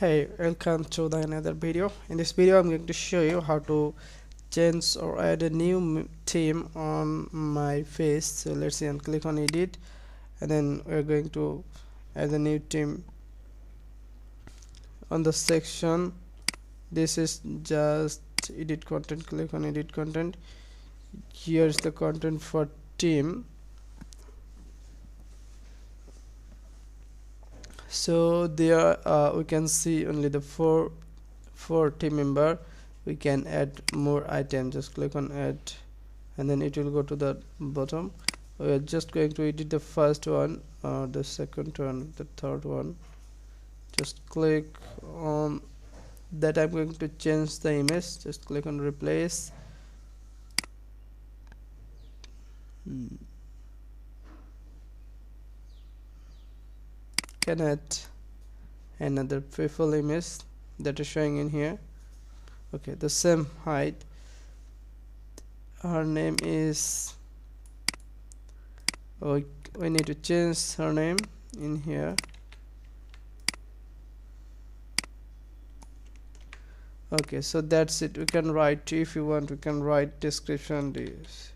Hey, welcome to the another video. In this video I'm going to show you how to change or add a new theme on my face. So let's see, and click on edit, and then we're going to add a new theme on the section. This is just edit content. Click on edit content. Here's the content for theme. So there we can see only the four team member. We can add more items. Just click on add, and then it will go to the bottom. We are just going to edit the first one, the second one, the third one. Just click on that. I'm going to change the image. Just click on replace. Can add another people image that is showing in here. Okay, the same height. Her name is, we need to change her name in here. Okay, so that's it. We can write, if you want, we can write description this,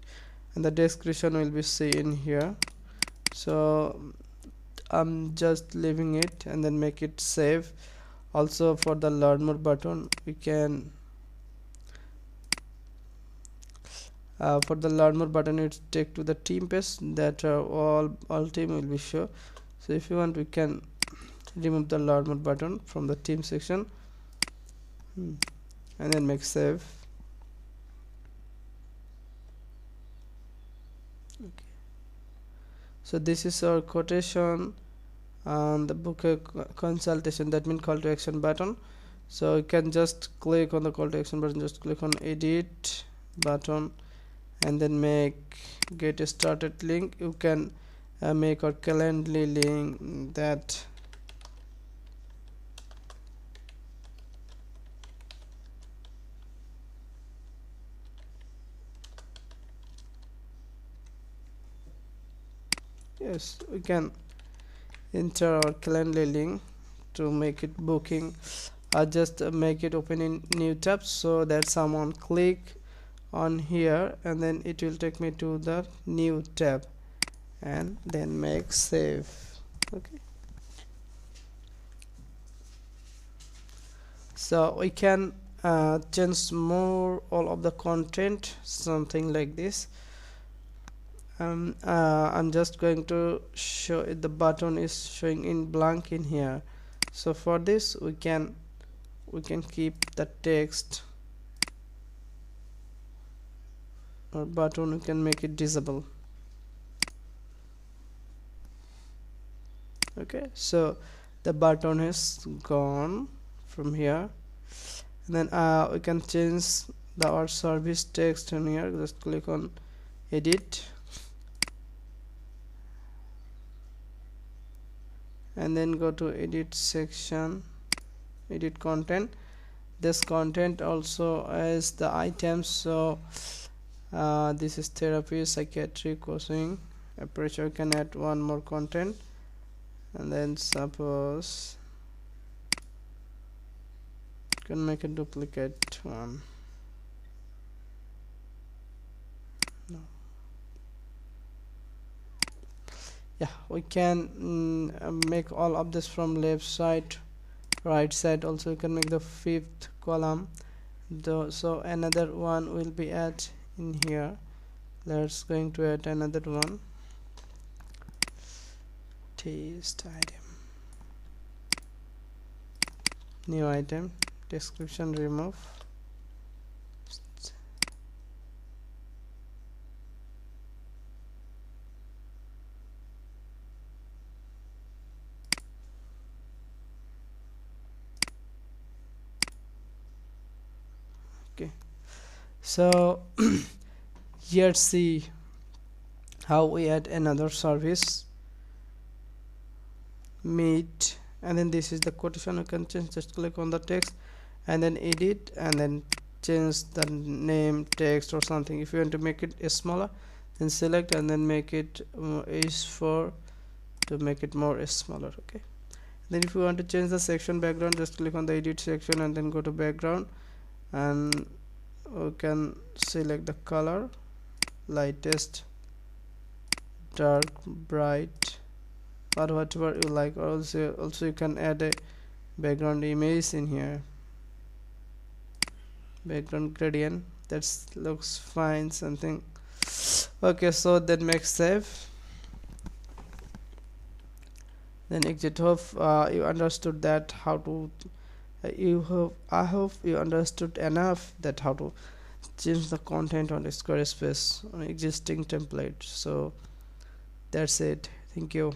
and the description will be seen here. So I'm just leaving it and then make it save. Also for the learn more button, we can for the learn more button, it's take to the team page that all team will be show. So if you want, we can remove the learn more button from the team section, and then make save. Okay, so this is our quotation and the book consultation, that means call to action button. So you can just click on the call to action button, just click on edit button, and then make get started link. You can make a calendly link that yes, we can enter our calendly link to make it booking. Just make it open in new tab so that someone click on here, and then it will take me to the new tab, and then make save. Okay, so we can change more all of the content, something like this. I'm just going to show it. The button is showing in blank in here, so for this we can keep the text, or button we can make it disable. Okay, so the button is gone from here, and then we can change our service text in here. Just click on edit, and then go to edit section, edit content. This content also has the items. So this is therapy, psychiatry, coaching, approach. You can add one more content, and then suppose you can make a duplicate one. No. Yeah, we can make all of this from left side, right side. Also you can make the fifth column, so another one will be add in here. Let's going to add another one, test item, new item, description remove. Okay, so here see how we add another service, meet, and then this is the quotation. You can change. Just click on the text and then edit, and then change the name, text, or something. If you want to make it smaller, then select and then make it is for to make it more smaller. Okay, Then if you want to change the section background, just click on the edit section and then go to background, and we can select the color, lightest, dark, bright, or whatever you like. Or also you can add a background image in here, background gradient. That looks fine, something. Okay, so that makes save, then exit. Hope you understood that how to I hope you understood enough that how to change the content on Squarespace on existing template. So that's it. Thank you.